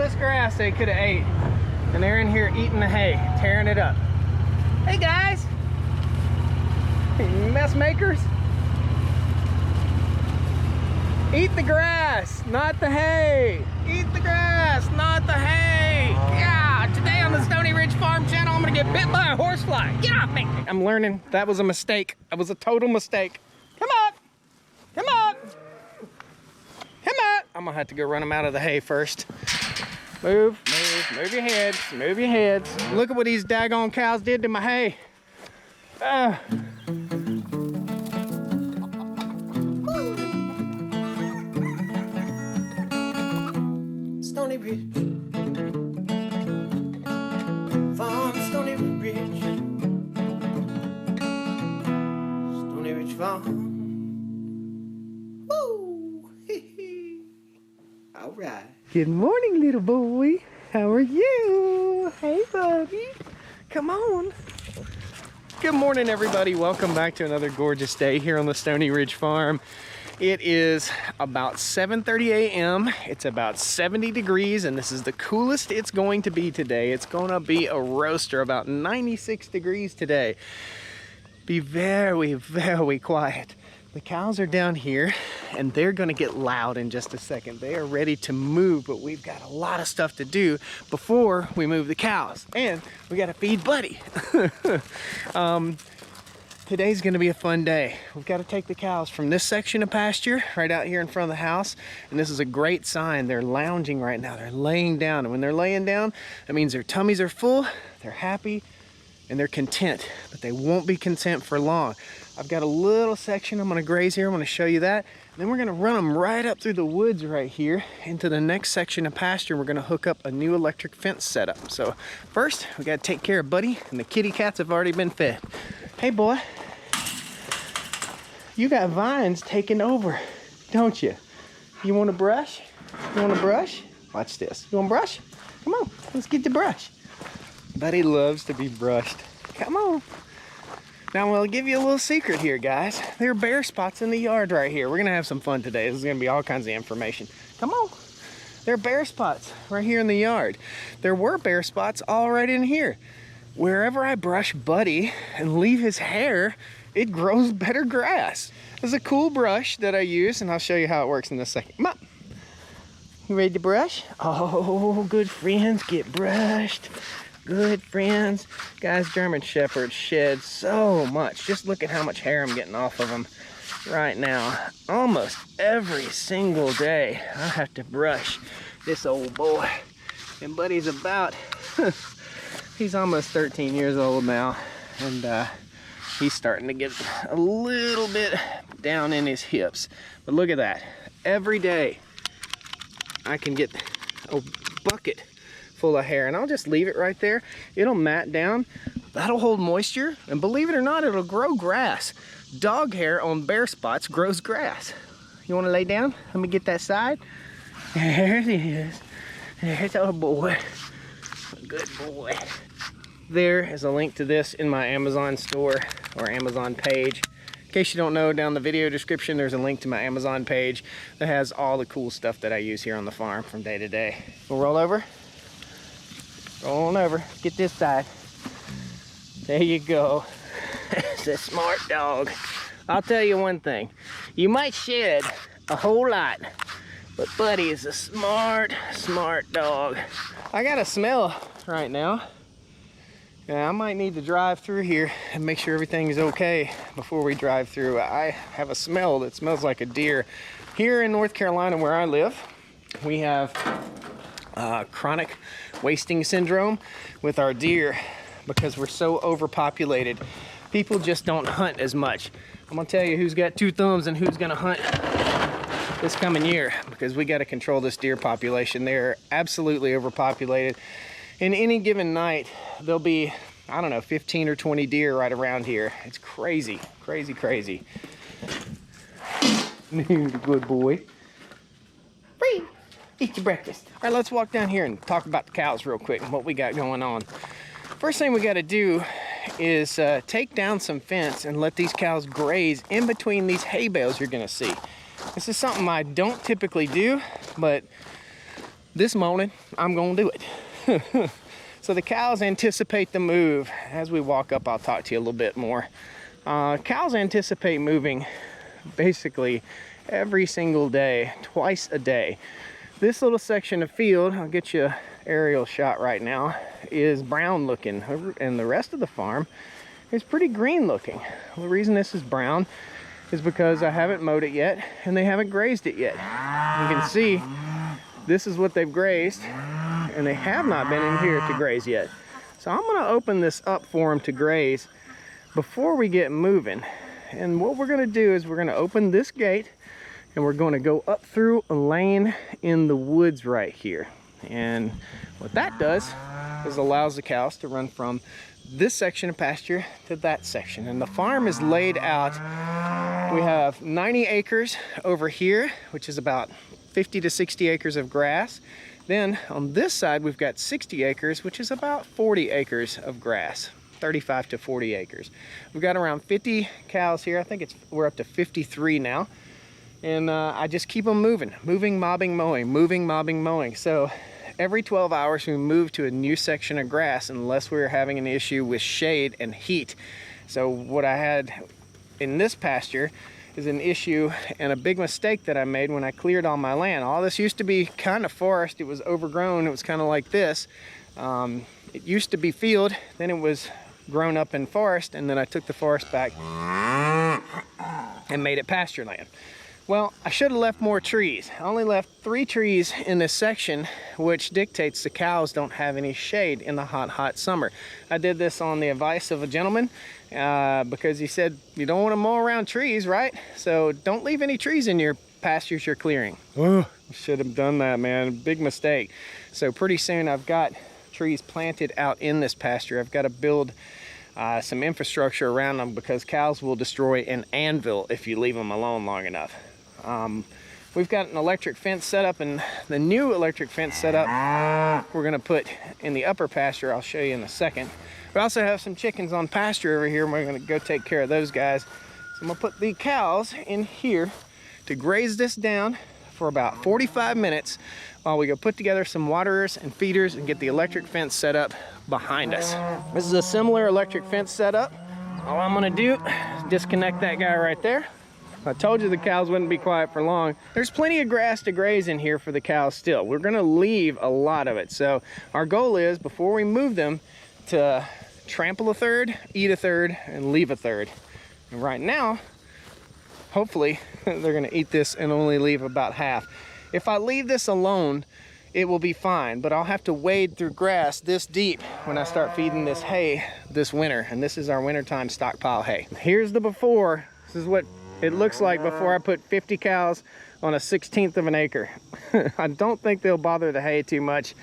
this grass they could have ate. And they're in here eating the hay, tearing it up. Hey guys! Mess makers. Eat the grass, not the hay. Eat the grass, not the hay. Yeah, today on the Stoney Ridge Farm channel, I'm gonna get bit by a horsefly. Get off me. I'm learning that was a mistake. That was a total mistake. Come on, come on, come on. I'm gonna have to go run them out of the hay first. Move, move, move your heads, move your heads. Look at what these daggone cows did to my hay. Stoney Ridge Farm, Stoney Ridge, Stoney Ridge Farm. Woo! All right. Good morning, little boy. How are you? Hey, buddy. Come on. Good morning, everybody. Welcome back to another gorgeous day here on the Stoney Ridge Farm. It is about 7:30 a.m. It's about 70 degrees, and this is the coolest it's going to be today. It's going to be a roaster, about 96 degrees today. Be very, very quiet. The cows are down here, and they're going to get loud in just a second. They are ready to move, but we've got a lot of stuff to do before we move the cows, and we got to feed Buddy. Today's gonna be a fun day. We've got to take the cows from this section of pasture right out here in front of the house. And this is a great sign. They're lounging right now. They're laying down. And when they're laying down, that means their tummies are full, they're happy, and they're content. But they won't be content for long. I've got a little section I'm gonna graze here. I'm gonna show you that. And then we're gonna run them right up through the woods right here into the next section of pasture. We're gonna hook up a new electric fence setup. So first, we gotta take care of Buddy, and the kitty cats have already been fed. Hey boy, you got vines taking over, don't you? You want to brush? You want to brush? Watch this. You want to brush? Come on, let's get the brush. Buddy loves to be brushed. Come on. Now I'm gonna give you a little secret here, guys. There are bare spots in the yard right here. We're gonna have some fun today. This is gonna be all kinds of information. Come on. There are bare spots right here in the yard. There were bare spots all right in here. Wherever I brush Buddy and leave his hair, it grows better grass. It's a cool brush that I use, and I'll show you how it works in a second. Come on. You ready to brush? Oh, good friends get brushed. Good friends. Guys, German Shepherds shed so much. Just look at how much hair I'm getting off of them right now. Almost every single day, I have to brush this old boy. And Buddy's about... He's almost 13 years old now, and he's starting to get a little bit down in his hips. But look at that. Every day I can get a bucket full of hair, and I'll just leave it right there. It'll mat down. That'll hold moisture, and believe it or not, it'll grow grass. Dog hair on bare spots grows grass. You want to lay down? Let me get that side. There it is. There's our boy. A good boy. There is a link to this in my Amazon store or Amazon page. In case you don't know, down the video description, there's a link to my Amazon page that has all the cool stuff that I use here on the farm from day to day. We'll roll over. Roll on over. Get this side. There you go. It's a smart dog. I'll tell you one thing. You might shed a whole lot, but Buddy is a smart, smart dog. I got a smell right now. Yeah, I might need to drive through here and make sure everything's okay before we drive through. I have a smell that smells like a deer. Here in North Carolina where I live, we have chronic wasting syndrome with our deer because we're so overpopulated. People just don't hunt as much. I'm gonna tell you who's got two thumbs and who's gonna hunt this coming year, because we got to control this deer population. They're absolutely overpopulated. In any given night, there'll be, I don't know, 15 or 20 deer right around here. It's crazy, crazy, crazy. Good boy. Free. Eat your breakfast. All right, let's walk down here and talk about the cows real quick and what we got going on. First thing we got to do is take down some fence and let these cows graze in between these hay bales you're going to see. This is something I don't typically do, but this morning, I'm gonna do it. So the cows anticipate the move. As we walk up, I'll talk to you a little bit more. Cows anticipate moving basically every single day, twice a day. This little section of field, I'll get you an aerial shot right now, is brown looking, and the rest of the farm is pretty green looking. The reason this is brown is because I haven't mowed it yet and they haven't grazed it yet. You can see this is what they've grazed, and they have not been in here to graze yet. So I'm gonna open this up for them to graze before we get moving. And what we're gonna do is we're gonna open this gate and we're gonna go up through a lane in the woods right here. And what that does is allows the cows to run from this section of pasture to that section. And the farm is laid out. We have 90 acres over here, which is about 50 to 60 acres of grass. Then on this side, we've got 60 acres, which is about 40 acres of grass, 35 to 40 acres. We've got around 50 cows here. I think we're up to 53 now. And I just keep them moving, mobbing, mowing, moving, mobbing, mowing. So every 12 hours we move to a new section of grass unless we're having an issue with shade and heat. So what I had in this pasture is an issue and a big mistake that I made when I cleared all my land. All this used to be kind of forest. It was overgrown. It was kind of like this. It used to be field, then it was grown up in forest, and then I took the forest back and made it pasture land. Well, I should have left more trees. I only left 3 trees in this section, which dictates the cows don't have any shade in the hot summer. I did this on the advice of a gentleman because he said, you don't want to mow around trees, right? So don't leave any trees in your pastures you're clearing. Oh, should have done that, man. Big mistake. So pretty soon I've got trees planted out in this pasture. I've got to build some infrastructure around them because cows will destroy an anvil if you leave them alone long enough. We've got an electric fence set up, and the new electric fence set up we're gonna put in the upper pasture. I'll show you in a second. We also have some chickens on pasture over here, and we're gonna go take care of those guys. So I'm gonna put the cows in here to graze this down for about 45 minutes while we go put together some waterers and feeders and get the electric fence set up behind us. This is a similar electric fence setup. All I'm gonna do is disconnect that guy right there. I told you the cows wouldn't be quiet for long. There's plenty of grass to graze in here for the cows still. We're gonna leave a lot of it. So our goal is, before we move them, to trample a third, eat a third, and leave a third. And right now, hopefully, they're gonna eat this and only leave about half. If I leave this alone, it will be fine, but I'll have to wade through grass this deep when I start feeding this hay this winter. And this is our wintertime stockpile hay. Here's the before. This is what it looks like before I put 50 cows on a 1/16 of an acre. I don't think they'll bother the hay too much,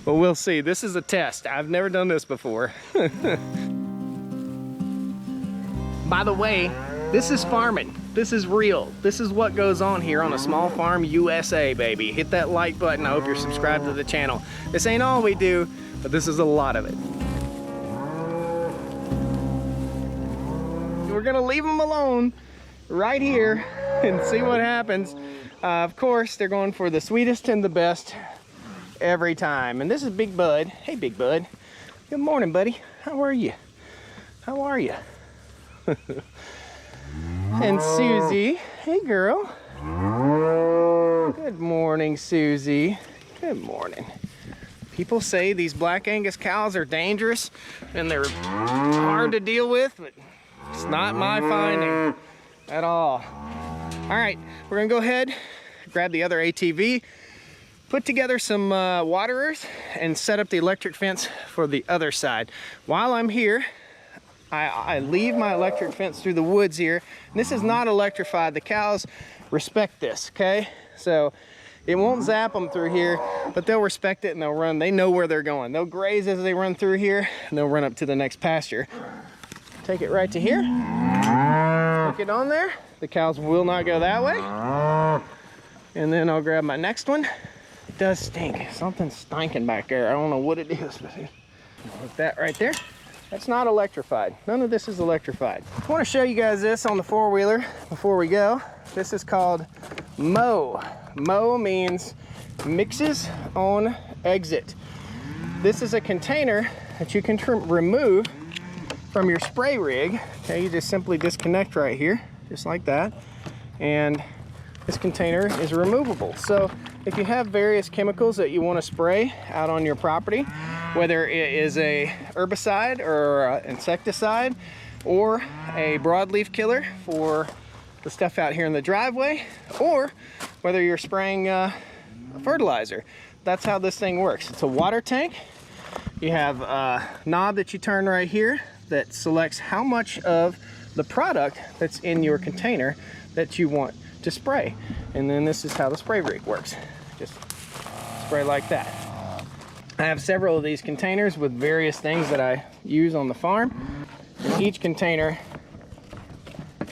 but we'll see. This is a test. I've never done this before. By the way, this is farming. This is real. This is what goes on here on a small farm USA, baby. Hit that like button. I hope you're subscribed to the channel. This ain't all we do, but this is a lot of it. We're gonna leave them alone right here and see what happens. Of course, they're going for the sweetest and the best every time. And this is Big Bud. Hey, Big Bud. Good morning, buddy. How are you? How are you? And Susie. Hey, girl. Good morning, Susie. Good morning. People say these Black Angus cows are dangerous and they're hard to deal with, but it's not my finding at all. All right, we're gonna go ahead, grab the other ATV, put together some waterers, and set up the electric fence for the other side. While I'm here, I leave my electric fence through the woods here. And this is not electrified. The cows respect this, okay? So it won't zap them through here, but they'll respect it and they'll run. They know where they're going. They'll graze as they run through here, and they'll run up to the next pasture. Take it right to here. Hook it on there. The cows will not go that way. And then I'll grab my next one. It does stink. Something's stinking back there. I don't know what it is. Put that right there. That's not electrified. None of this is electrified. I want to show you guys this on the four-wheeler before we go. This is called mow. Mow means mixes on exit. This is a container that you can remove from your spray rig. Okay, you just simply disconnect right here, just like that. And this container is removable. So if you have various chemicals that you want to spray out on your property, whether it is a herbicide or insecticide or a broadleaf killer for the stuff out here in the driveway, or whether you're spraying a fertilizer, that's how this thing works. It's a water tank. You have a knob that you turn right here that selects how much of the product that's in your container that you want to spray. And then this is how the spray rig works. Just spray like that. I have several of these containers with various things that I use on the farm. And each container,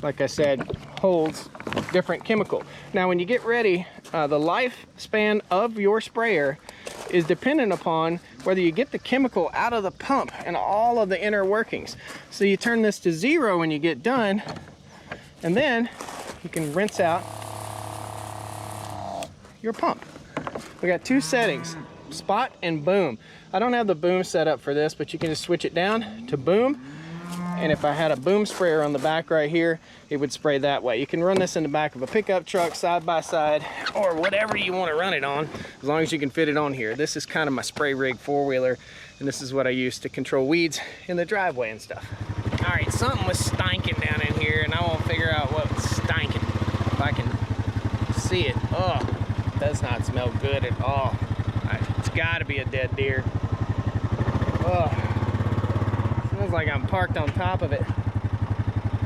like I said, holds different chemical. Now when you get ready, the lifespan of your sprayer is dependent upon whether you get the chemical out of the pump and all of the inner workings. So you turn this to 0 when you get done, and then you can rinse out your pump. We got 2 settings, spot and boom. I don't have the boom set up for this, but you can just switch it down to boom. And if I had a boom sprayer on the back right here, it would spray that way. You can run this in the back of a pickup truck, side by side, or whatever you want to run it on, as long as you can fit it on here. This is kind of my spray rig 4-wheeler, and this is what I use to control weeds in the driveway and stuff. All right, something was stinking down in here, and I want to figure out what was stinking, if I can see it. Oh, it does not smell good at all. It's got to be a dead deer. Oh. Smells like I'm parked on top of it.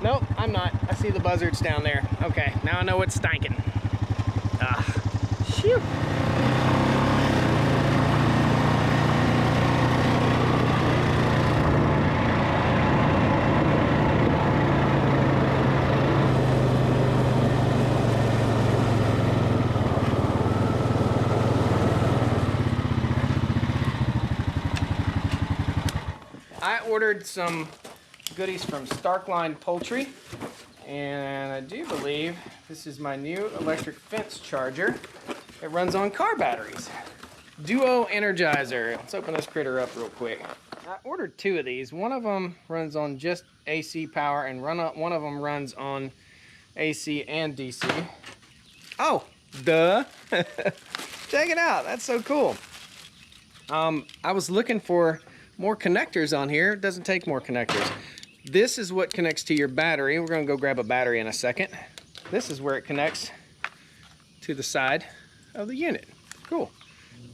Nope, I'm not. I see the buzzards down there. Okay, now I know what's stinking. Shoot. I ordered some goodies from Starkline Poultry, and I do believe this is my new electric fence charger. It runs on car batteries. Duo Energizer. Let's open this critter up real quick. I ordered 2 of these. One of them runs on just AC power, and one of them runs on AC and DC. Oh, duh. Check it out. That's so cool. I was looking for more connectors on here. It doesn't take more connectors. This is what connects to your battery. We're going to go grab a battery in a second. This is where it connects to the side of the unit. Cool.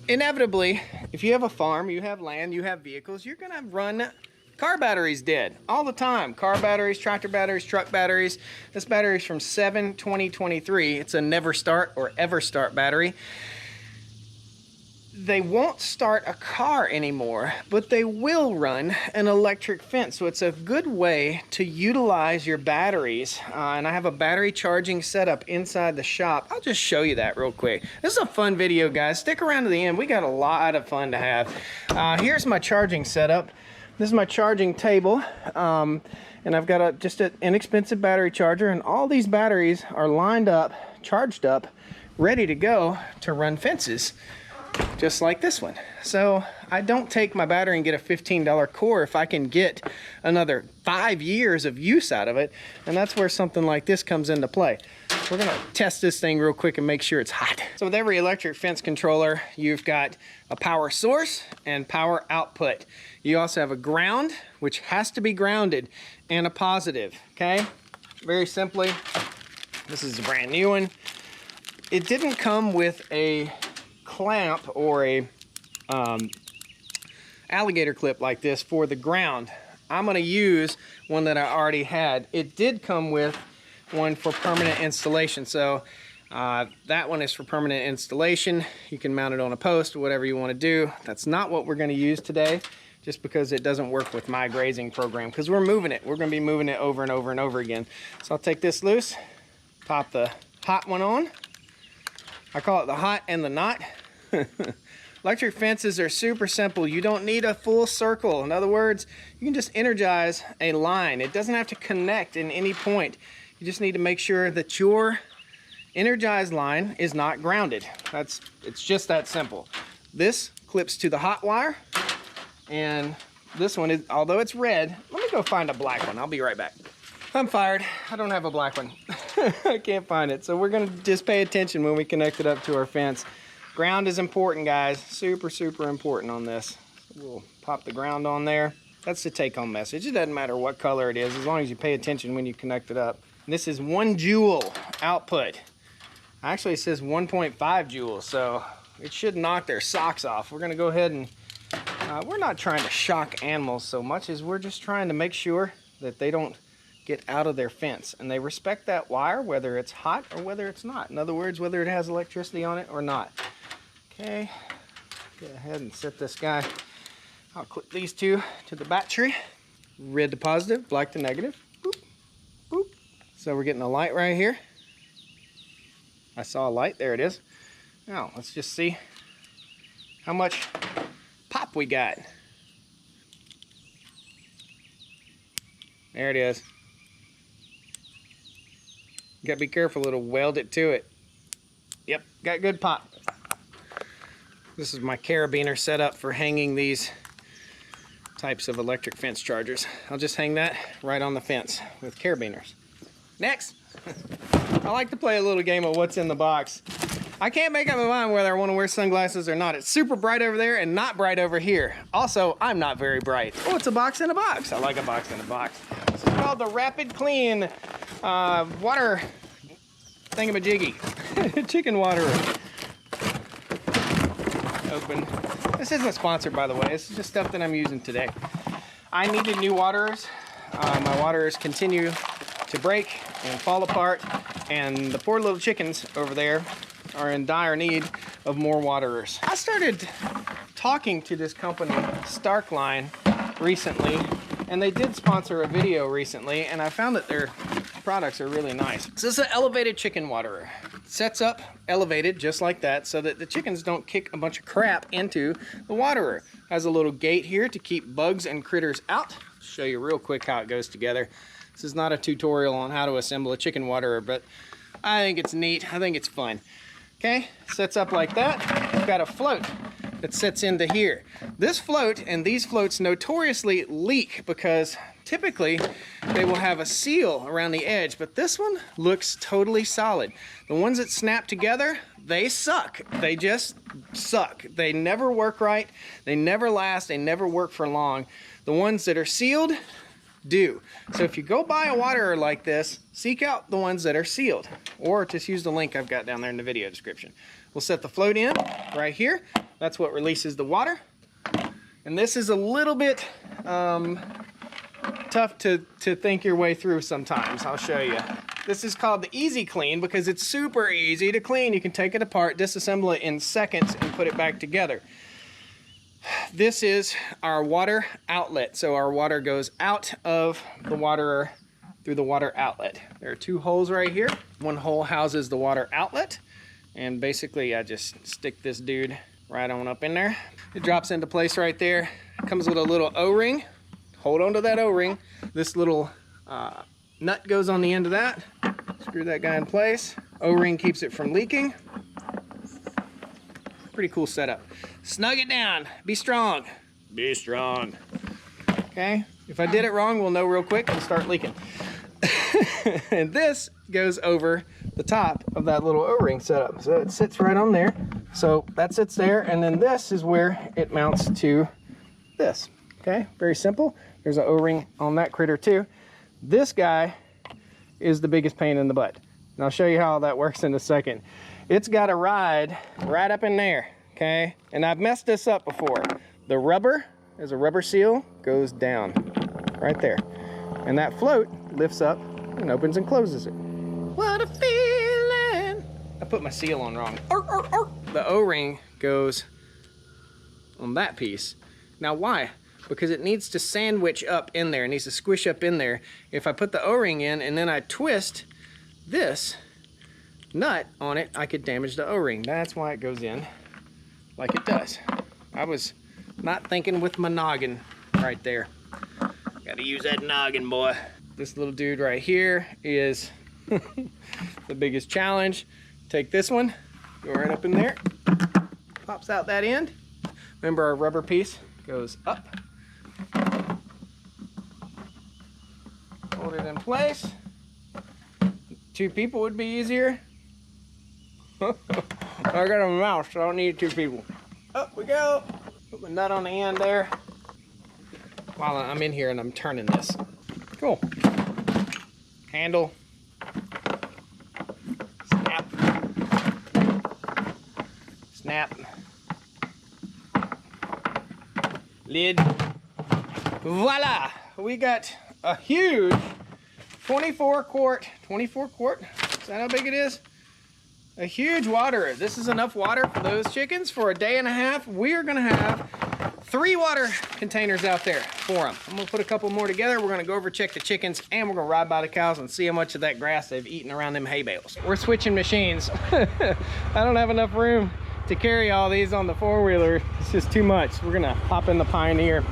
Inevitably, if you have a farm, you have land, you have vehicles, you're going to run car batteries dead all the time. Car batteries, tractor batteries, truck batteries. This battery is from 7/20/23. It's a never start or ever start battery. They won't start a car anymore, but they will run an electric fence. So it's a good way to utilize your batteries. And I have a battery charging setup inside the shop. I'll just show you that real quick. This is a fun video, guys. Stick around to the end. We got a lot of fun to have. Here's my charging setup. This is my charging table. And I've got just an inexpensive battery charger, and all these batteries are lined up, charged up, ready to go to run fences. Just like this one. So I don't take my battery and get a $15 core if I can get another 5 years of use out of it. And that's where something like this comes into play. We're gonna test this thing real quick and make sure it's hot. So with every electric fence controller, you've got a power source and power output. You also have a ground, which has to be grounded, and a positive, okay? Very simply, this is a brand new one. It didn't come with a clamp or a alligator clip like this for the ground. I'm going to use one that I already had. It did come with one for permanent installation, so that one is for permanent installation. You can mount it on a post or whatever you want to do. That's not what we're going to use today, just because it doesn't work with my grazing program, because we're moving it. We're going to be moving it over and over and over again. So I'll take this loose, pop the hot one on. I call it the hot and the not. Electric fences are super simple. You don't need a full circle. In other words, you can just energize a line. It doesn't have to connect in any point. You just need to make sure that your Energized line is not grounded. It's just that simple. This clips to the hot wire, and this one is, although it's red, let me go find a black one. I'll be right back. I'm fired. I don't have a black one. I can't find it. So we're gonna just pay attention when we connect it up to our fence. Ground is important, guys. Super, super important on this. We'll pop the ground on there. That's the take-home message. It doesn't matter what color it is, as long as you pay attention when you connect it up. And this is 1 joule output. Actually, it says 1.5 joules, so it should knock their socks off. We're gonna go ahead and, we're not trying to shock animals so much as we're just trying to make sure that they don't get out of their fence. And they respect that wire, whether it's hot or whether it's not. In other words, whether it has electricity on it or not. Okay, go ahead and set this guy. I'll clip these two to the battery. Red to positive, black to negative. Boop, boop. So we're getting a light right here. I saw a light, there it is. Now, let's just see how much pop we got. There it is. You gotta be careful, it'll weld it to it. Yep, got good pop. This is my carabiner set up for hanging these types of electric fence chargers. I'll just hang that right on the fence with carabiners. Next, I like to play a little game of what's in the box. I can't make up my mind whether I want to wear sunglasses or not. It's super bright over there and not bright over here. Also, I'm not very bright. Oh, it's a box in a box. I like a box in a box. This is called the Rapid Clean water thingamajiggy. Chicken waterer. Open. This isn't sponsored, by the way. This is just stuff that I'm using today. I needed new waterers. My waterers continue to break and fall apart, and the poor little chickens over there are in dire need of more waterers. I started talking to this company, Starkline, recently, and they did sponsor a video recently, and I found that their products are really nice. So this is an elevated chicken waterer. It sets up elevated just like that so that the chickens don't kick a bunch of crap into the waterer. Has a little gate here to keep bugs and critters out. I'll show you real quick how it goes together. This is not a tutorial on how to assemble a chicken waterer, but I think it's neat. I think it's fun. Okay, sets up like that. We've got a float that sets into here. This float and these floats notoriously leak because typically they will have a seal around the edge, but this one looks totally solid. The ones that snap together, they suck. They just suck. They never work right. They never last. They never work for long. The ones that are sealed do. So if you go buy a waterer like this, seek out the ones that are sealed, or just use the link I've got down there in the video description. We'll set the float in right here. That's what releases the water. And this is a little bit tough to think your way through sometimes. I'll show you. This is called the Easy Clean because it's super easy to clean. You can take it apart, disassemble it in seconds, and put it back together. This is our water outlet. So our water goes out of the waterer through the water outlet. There are 2 holes right here. One hole houses the water outlet. And basically I just stick this dude right on up in there. It drops into place right there. It comes with a little O-ring. Hold on to that O-ring. This little nut goes on the end of that. Screw that guy in place. O-ring keeps it from leaking. Pretty cool setup. Snug it down. Be strong. Be strong. Okay? If I did it wrong, we'll know real quick and start leaking. And this goes over the top of that little O-ring setup. So it sits right on there. So that sits there, and then this is where it mounts to this. Okay? Very simple. There's an O-ring on that critter too. This guy is the biggest pain in the butt. And I'll show you how that works in a second. It's got a ride right up in there, okay? And I've messed this up before. The rubber, there's a rubber seal, goes down right there. And that float lifts up and opens and closes it. What a feeling! I put my seal on wrong. The O-ring goes on that piece. Now why? Because it needs to sandwich up in there. It needs to squish up in there. If I put the O-ring in and then I twist this nut on it, I could damage the O-ring. That's why it goes in like it does. I was not thinking with my noggin right there. Gotta use that noggin, boy. This little dude right here is the biggest challenge. Take this one, go right up in there, pops out that end. Remember, our rubber piece goes up. Hold it in place. 2 people would be easier. I got a mouse, so I don't need 2 people. Up we go. Put my nut on the end there. While I'm in here and I'm turning this. Cool. Handle. Snap. Snap. Lid. Voila! We got a huge 24 quart. Is that how big it is? A huge water. This is enough water for those chickens for a day and a half. We are gonna have 3 water containers out there for them. I'm gonna put a couple more together. We're gonna go over check the chickens, and we're gonna ride by the cows and see how much of that grass they've eaten around them hay bales. We're switching machines. I don't have enough room to carry all these on the 4-wheeler. It's just too much. We're gonna hop in the Pioneer.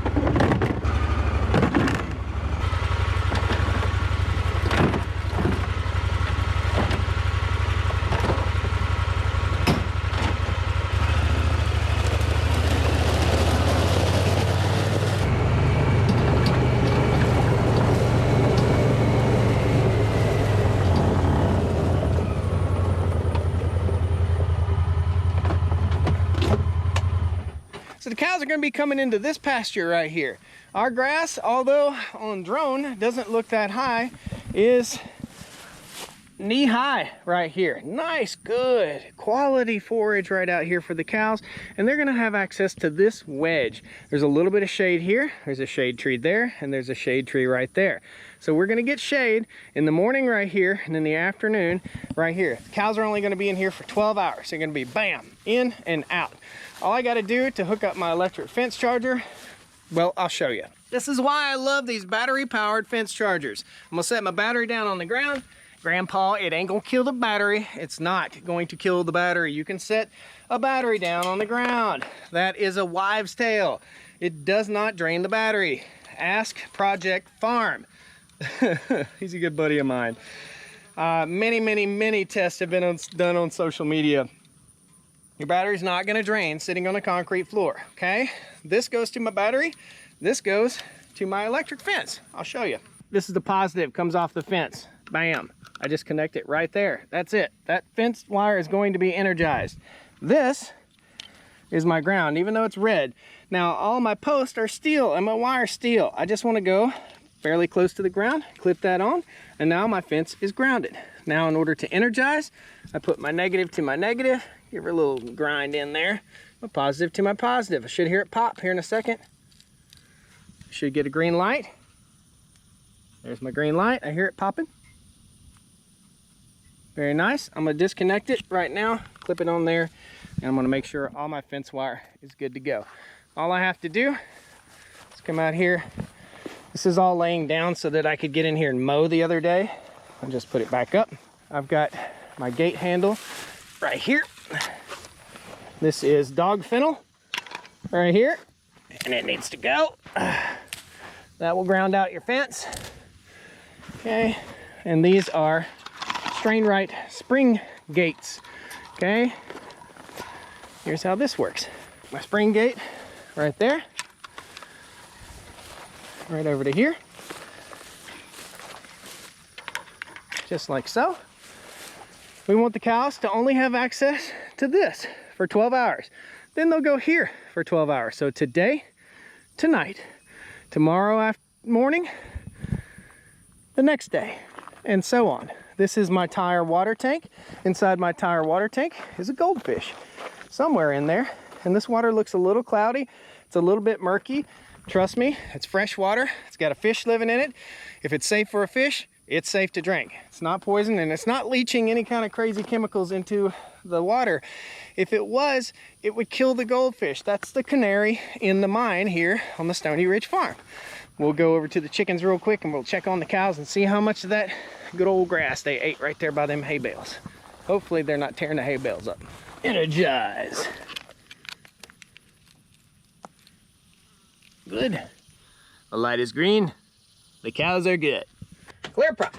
So the cows are going to be coming into this pasture right here. Our grass, although on drone doesn't look that high, is knee high right here. Nice, good quality forage right out here for the cows, and they're going to have access to this wedge. There's a little bit of shade here, there's a shade tree there, and there's a shade tree right there. So we're going to get shade in the morning right here, and in the afternoon right here. The cows are only going to be in here for 12 hours. They're going to be bam, in and out. All I got to do to hook up my electric fence charger, well, I'll show you. This is why I love these battery powered fence chargers. I'm gonna set my battery down on the ground. Grandpa, it ain't gonna kill the battery. It's not going to kill the battery. You can set a battery down on the ground. That is a wives' tale. It does not drain the battery. Ask Project Farm. He's a good buddy of mine. Many tests have been done on social media. Your battery's not gonna drain sitting on a concrete floor, okay? This goes to my battery. This goes to my electric fence. I'll show you. This is the positive, comes off the fence. Bam, I just connect it right there. That's it. That fence wire is going to be energized. This is my ground, even though it's red. Now, all my posts are steel and my wire's steel. I just wanna go fairly close to the ground, clip that on, and now my fence is grounded. Now, in order to energize, I put my negative to my negative, give her a little grind in there, my positive to my positive. I should hear it pop here in a second. Should get a green light. There's my green light, I hear it popping. Very nice. I'm gonna disconnect it right now, clip it on there, and I'm gonna make sure all my fence wire is good to go. All I have to do is come out here. This is all laying down so that I could get in here and mow the other day. I'll just put it back up. I've got my gate handle right here. This is dog fennel right here, and it needs to go. That will ground out your fence. Okay, and these are strain right spring gates. Okay, here's how this works. My spring gate right there, right over to here, just like so. We want the cows to only have access to this for 12 hours. Then they'll go here for 12 hours. So today, tonight, tomorrow morning, the next day, and so on. This is my tire water tank. Inside my tire water tank is a goldfish somewhere in there. And this water looks a little cloudy. It's a little bit murky. Trust me, it's fresh water. It's got a fish living in it. If it's safe for a fish, it's safe to drink. It's not poison, and it's not leaching any kind of crazy chemicals into the water. If it was, it would kill the goldfish. That's the canary in the mine here on the Stoney Ridge farm. We'll go over to the chickens real quick and we'll check on the cows and see how much of that good old grass they ate right there by them hay bales. Hopefully they're not tearing the hay bales up. Energize. Good. The light is green. The cows are good. Clear prop.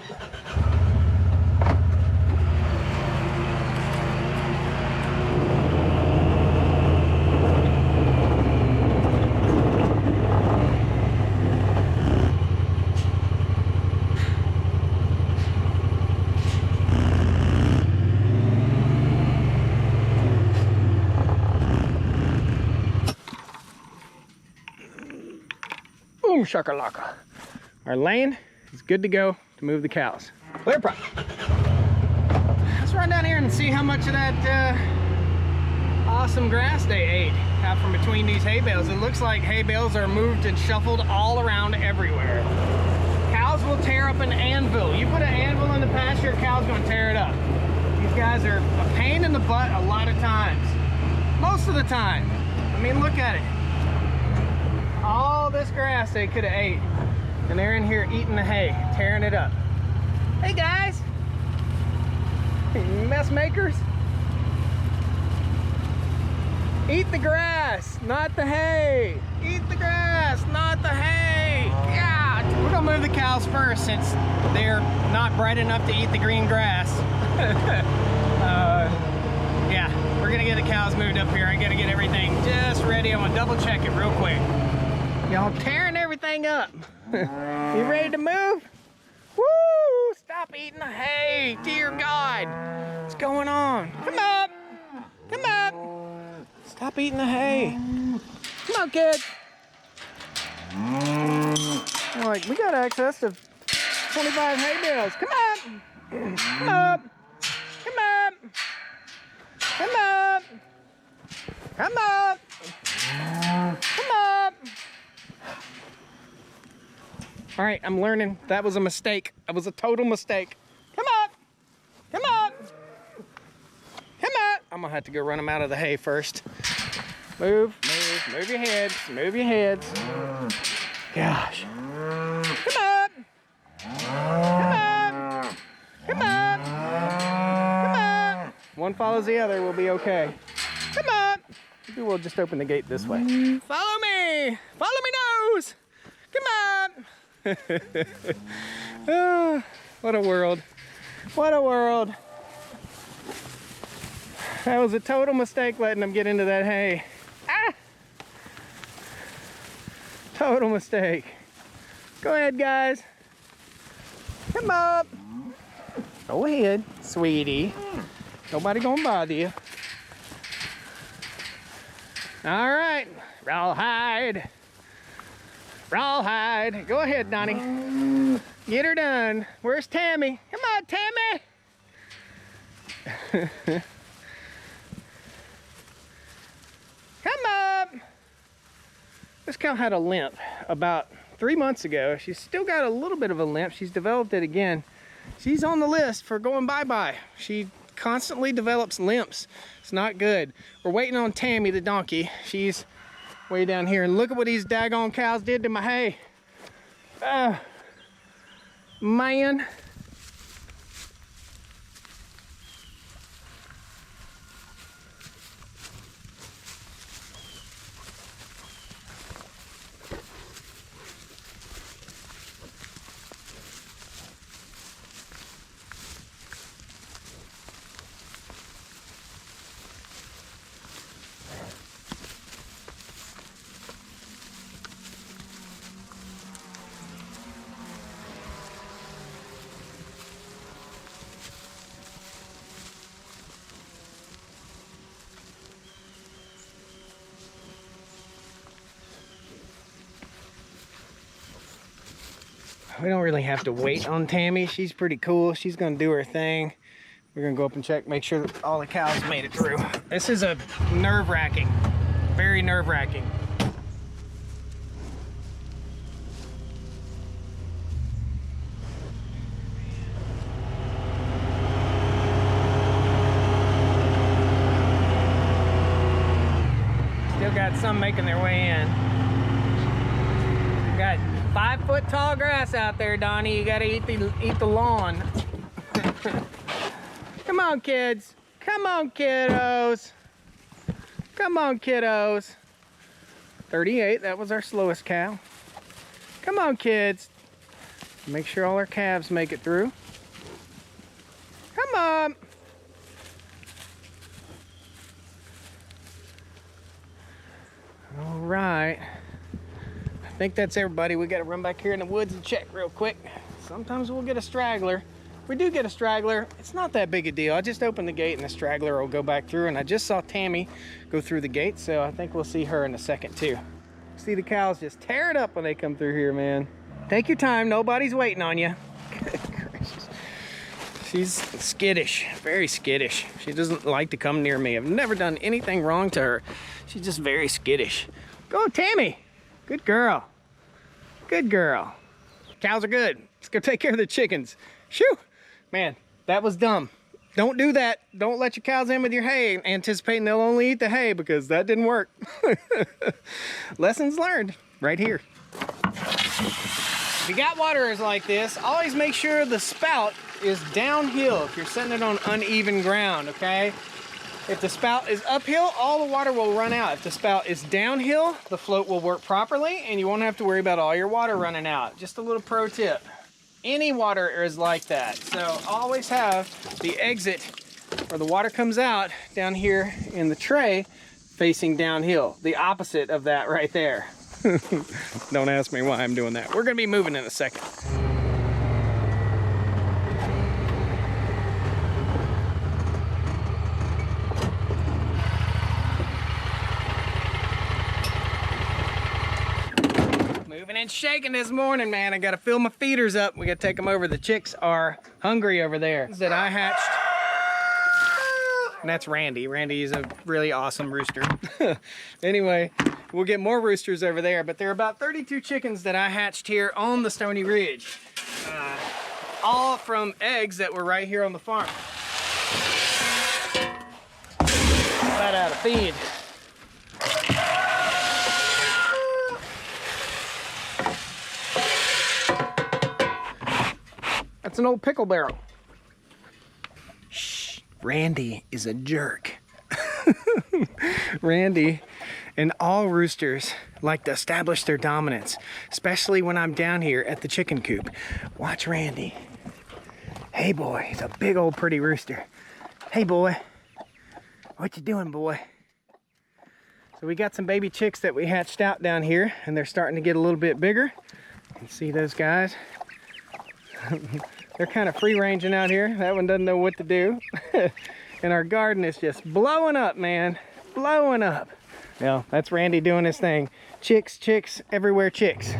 Boom shakalaka. Our lane is good to go to move the cows. Clear prop. Let's run down here and see how much of that awesome grass they ate out from between these hay bales. It looks like hay bales are moved and shuffled all around everywhere. Cows will tear up an anvil. You put an anvil in the pasture, a cow's gonna tear it up. These guys are a pain in the butt a lot of times. Most of the time. I mean, look at it. All this grass they could have ate. And they're in here eating the hay, tearing it up. Hey guys, mess makers. Eat the grass, not the hay. Eat the grass, not the hay. Yeah, we're gonna move the cows first since they're not bright enough to eat the green grass. Yeah, we're gonna get the cows moved up here. I gotta get everything just ready. I'm gonna double check it real quick. Y'all tearing everything up. You ready to move? Woo! Stop eating the hay, dear God. What's going on? Come up, come up. Stop eating the hay. Come on, kid. Like, we got access to 25 hay bales. Come up. Come up. Come up. Come up. Come up. Come up. All right, I'm learning. That was a mistake. That was a total mistake. Come up. Come up. Come up. I'm gonna have to go run them out of the hay first. Move your heads, move your heads. Gosh. Come up. Come up. Come up. Come up. One follows the other, we'll be okay. Come up. Maybe we'll just open the gate this way. Follow me. Follow me, nose. Come up. Oh, what a world. What a world. That was a total mistake letting them get into that hay. Ah! Total mistake. Go ahead, guys. Come up. Go ahead, sweetie. Nobody gonna bother you. All right, rawhide. Rawhide. Go ahead, Donnie. Get her done. Where's Tammy? Come on, Tammy. Come up. This cow had a limp about 3 months ago. She's still got a little bit of a limp. She's developed it again. She's on the list for going bye-bye. She constantly develops limps. It's not good. We're waiting on Tammy, the donkey. She's way down here. And look at what these daggone cows did to my hay. Man. We don't really have to wait on Tammy. She's pretty cool. She's gonna do her thing. We're gonna go up and check, make sure that all the cows made it through. This is a nerve-wracking, very nerve-wracking. Still got some making their way in. Got 5-foot tall grass out there, Donnie. You gotta eat the lawn. Come on, kids. Come on, kiddos. Come on, kiddos. 38, that was our slowest cow. Come on, kids. Make sure all our calves make it through. Come on. All right. I think that's everybody. We got to run back here in the woods and check real quick. Sometimes we'll get a straggler. If we do get a straggler, it's not that big a deal. I just open the gate and the straggler will go back through, and I just saw Tammy go through the gate, so I think we'll see her in a second too. See the cows just tear it up when they come through here, man. Take your time, nobody's waiting on you. Good gracious. She's skittish, very skittish. She doesn't like to come near me. I've never done anything wrong to her. She's just very skittish. Go, Tammy. Good girl. Good girl. Cows are good. Let's go take care of the chickens. Shoo! Man, that was dumb. Don't do that. Don't let your cows in with your hay, anticipating they'll only eat the hay, because that didn't work. Lessons learned right here. If you got waterers like this, always make sure the spout is downhill if you're setting it on uneven ground, okay? If the spout is uphill, all the water will run out. If the spout is downhill, the float will work properly and you won't have to worry about all your water running out. Just a little pro tip. Any water is like that. So always have the exit where the water comes out down here in the tray facing downhill. The opposite of that right there. Don't ask me why I'm doing that. We're gonna be moving in a second. Moving and shaking this morning, man. I gotta fill my feeders up. We gotta take them over. The chicks are hungry over there that I hatched. And that's Randy. Randy is a really awesome rooster. Anyway, we'll get more roosters over there, but there are about 32 chickens that I hatched here on the Stoney Ridge. All from eggs that were right here on the farm. Right out of feed. That's an old pickle barrel. Shh, Randy is a jerk. Randy and all roosters like to establish their dominance, especially when I'm down here at the chicken coop. Watch Randy. Hey boy, he's a big old pretty rooster. Hey boy, what you doing, boy? So we got some baby chicks that we hatched out down here, and they're starting to get a little bit bigger. You can see those guys. They're kind of free ranging out here. That one doesn't know what to do. And our garden is just blowing up, man. Blowing up. Well, that's Randy doing his thing. Chicks, chicks, everywhere chicks.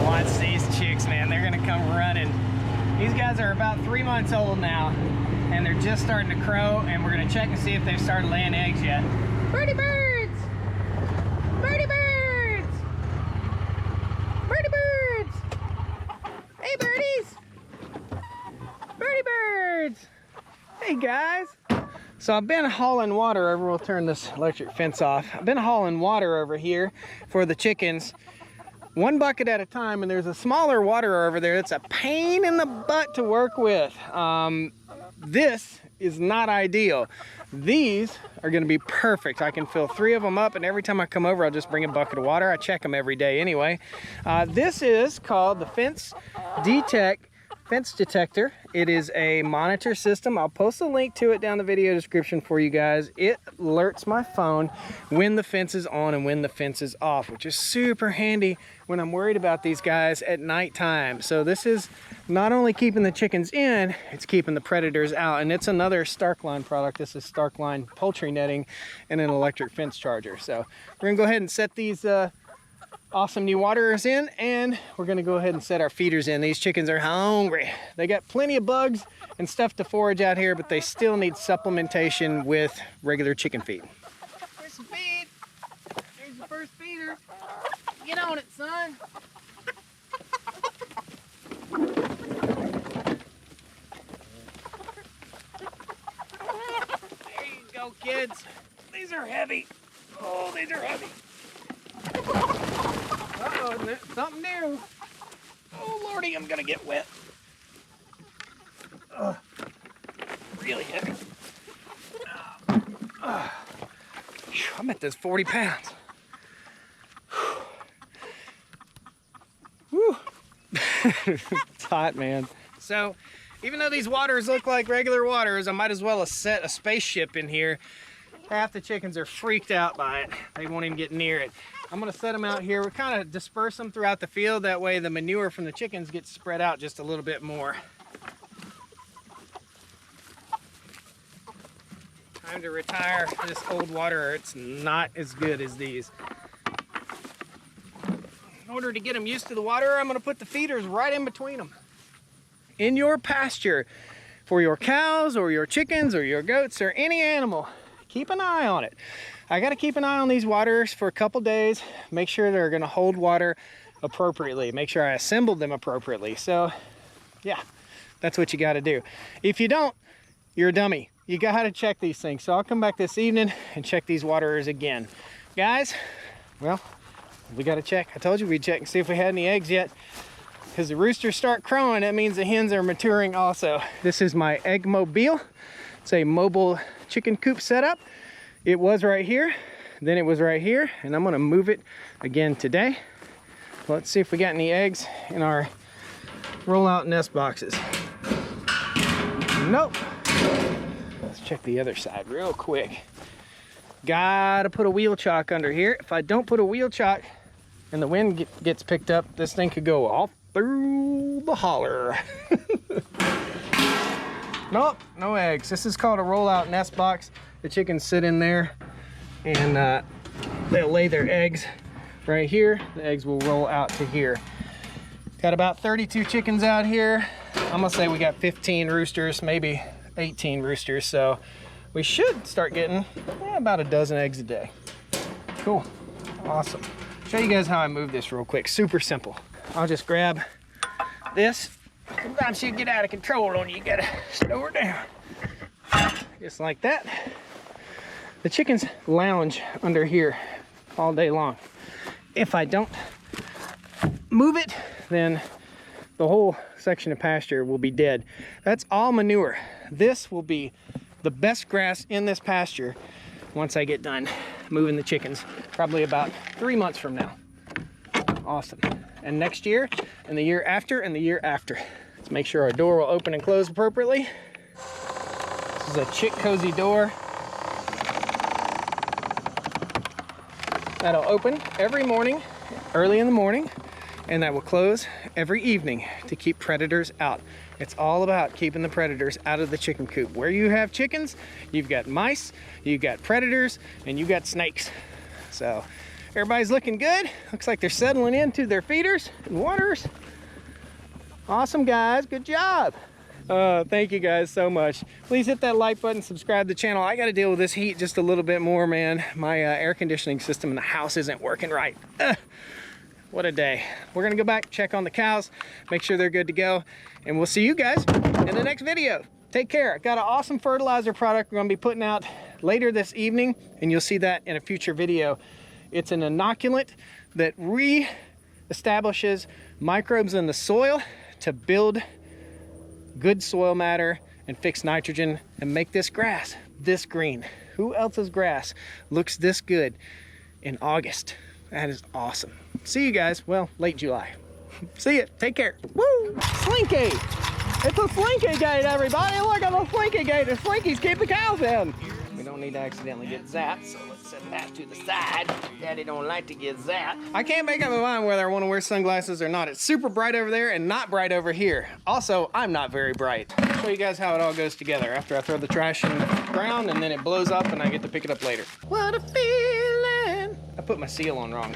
Watch these chicks, man. They're gonna come running. These guys are about 3 months old now, and they're just starting to crow, and we're gonna check and see if they've started laying eggs yet. Birdie birds! Birdie birds! Birdie birds! Hey birdies! Birdie birds! Hey guys! So I've been hauling water over, we'll turn this electric fence off. I've been hauling water over here for the chickens, 1 bucket at a time, and there's a smaller water over there that's a pain in the butt to work with. This is not ideal. These are gonna be perfect. I can fill 3 of them up, and every time I come over, I'll just bring a bucket of water. I check them every day anyway. This is called the Fence Detector. It is a monitor system. I'll post a link to it down the video description for you guys. It alerts my phone when the fence is on and when the fence is off, which is super handy when I'm worried about these guys at nighttime. So this is not only keeping the chickens in, it's keeping the predators out. And it's another Starkline product. This is Starkline poultry netting and an electric fence charger. So we're gonna go ahead and set these awesome new waterers in, and we're gonna go ahead and set our feeders in. These chickens are hungry. They got plenty of bugs and stuff to forage out here, but they still need supplementation with regular chicken feed. There's some feed. There's the first feeder. Get on it, son. There you go, kids. These are heavy. Oh, these are heavy. Uh-oh, something new. Oh, Lordy, I'm gonna get wet. Really heavy. I'm at this 40 pounds. Whew. It's hot, man. So, even though these waters look like regular waters, I might as well have set a spaceship in here. Half the chickens are freaked out by it. They won't even get near it. I'm gonna set them out here. We kind of disperse them throughout the field. That way the manure from the chickens gets spread out just a little bit more. Time to retire this old waterer. It's not as good as these. In order to get them used to the waterer, I'm gonna put the feeders right in between them. In your pasture, for your cows or your chickens or your goats or any animal, keep an eye on it. I got to keep an eye on these waterers for a couple days, make sure they're going to hold water appropriately, make sure I assembled them appropriately. So yeah, that's what you got to do. If you don't, you're a dummy. You got to check these things. So I'll come back this evening and check these waterers again. Guys, well, we got to check. I told you we'd check and see if we had any eggs yet. Because the roosters start crowing, that means the hens are maturing also. This is my egg mobile. It's a mobile chicken coop setup. It was right here, then it was right here, and I'm gonna move it again today. Let's see if we got any eggs in our roll-out nest boxes. Nope. Let's check the other side real quick. Gotta put a wheel chock under here. If I don't put a wheel chock and the wind gets picked up, this thing could go off through the holler. Nope, no eggs. This is called a roll-out nest box. The chickens sit in there and they'll lay their eggs right here. The eggs will roll out to here. Got about 32 chickens out here. I'm gonna say we got 15 roosters, maybe 18 roosters. So we should start getting about a dozen eggs a day. Cool, awesome. Show you guys how I move this real quick. Super simple. I'll just grab this. Sometimes she'll get out of control on you. You gotta slow her down. Just like that. The chickens lounge under here all day long. If I don't move it, then the whole section of pasture will be dead. That's all manure. This will be the best grass in this pasture once I get done moving the chickens, probably about 3 months from now. Awesome. And next year, and the year after, and the year after. Let's make sure our door will open and close appropriately. This is a chick cozy door. That'll open every morning, early in the morning, and that will close every evening to keep predators out. It's all about keeping the predators out of the chicken coop. Where you have chickens, you've got mice, you've got predators, and you've got snakes. So everybody's looking good. Looks like they're settling into their feeders and waters. Awesome, guys, good job. Thank you guys so much. Please hit that like button, subscribe to the channel. I got to deal with this heat just a little bit more, man. My air conditioning system in the house isn't working right. What a day. We're gonna go back, check on the cows, make sure they're good to go, and we'll see you guys in the next video. Take care. I got an awesome fertilizer product we're gonna be putting out later this evening, and you'll see that in a future video. It's an inoculant that re-establishes microbes in the soil to build good soil matter and fix nitrogen and make this grass this green. Who else's grass looks this good in August? That is awesome. See you guys, well, late July. See ya, take care. Woo, Slinky. It's a Slinky gate, everybody. Look at the Slinky gate. The Slinkies keep the cows in. We don't need to accidentally get zapped, so let's set that to the side. Daddy don't like to get zapped. I can't make up my mind whether I want to wear sunglasses or not. It's super bright over there and not bright over here. Also, I'm not very bright. I'll show you guys how it all goes together after I throw the trash in the ground and then it blows up and I get to pick it up later. What a feeling. I put my seal on wrong.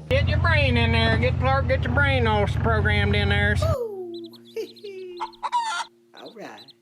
Get your brain in there. Get your brain all programmed in there. All right.